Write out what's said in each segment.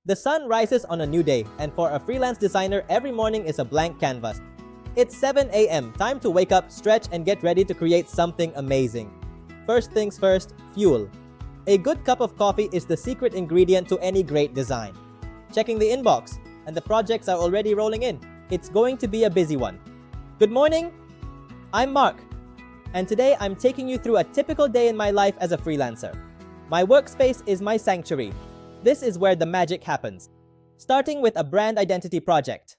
The sun rises on a new day, and for a freelance designer, every morning is a blank canvas. It's 7 a.m., time to wake up, stretch, and get ready to create something amazing. First things first, fuel. A good cup of coffee is the secret ingredient to any great design. Checking the inbox, and the projects are already rolling in. It's going to be a busy one. Good morning, I'm Mark, and today I'm taking you through a typical day in my life as a freelancer. My workspace is my sanctuary. This is where the magic happens. Starting with a brand identity project.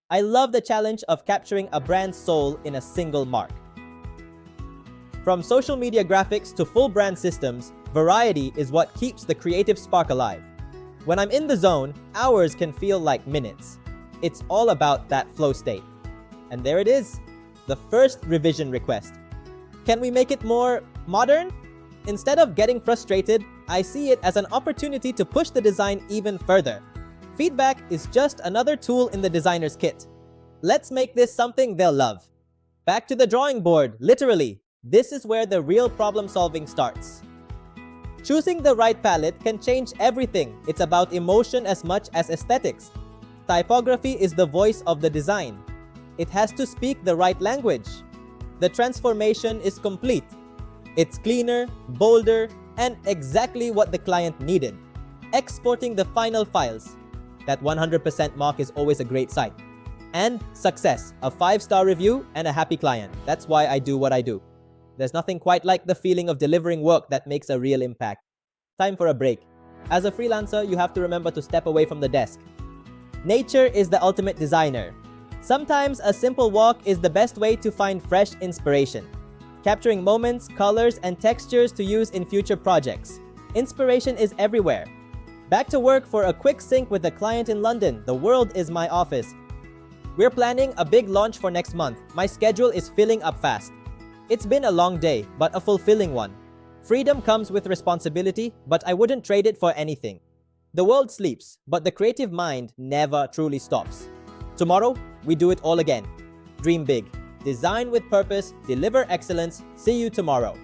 I love the challenge of capturing a brand's soul in a single mark. From social media graphics to full brand systems, variety is what keeps the creative spark alive. When I'm in the zone, hours can feel like minutes. It's all about that flow state. And there it is, the first revision request. Can we make it more modern? Instead of getting frustrated, I see it as an opportunity to push the design even further. Feedback is just another tool in the designer's kit. Let's make this something they'll love. Back to the drawing board, literally. This is where the real problem solving starts. Choosing the right palette can change everything. It's about emotion as much as aesthetics. Typography is the voice of the design. It has to speak the right language. The transformation is complete. It's cleaner, bolder, and exactly what the client needed. Exporting the final files. That 100% mark is always a great sight. And success, a 5-star review and a happy client. That's why I do what I do. There's nothing quite like the feeling of delivering work that makes a real impact. Time for a break. As a freelancer, you have to remember to step away from the desk. Nature is the ultimate designer. Sometimes a simple walk is the best way to find fresh inspiration. Capturing moments, colors, and textures to use in future projects. Inspiration is everywhere. Back to work for a quick sync with a client in London. The world is my office. We're planning a big launch for next month. My schedule is filling up fast. It's been a long day, but a fulfilling one. Freedom comes with responsibility, but I wouldn't trade it for anything. The world sleeps, but the creative mind never truly stops. Tomorrow, we do it all again. Dream big. Design with purpose. Deliver excellence. See you tomorrow.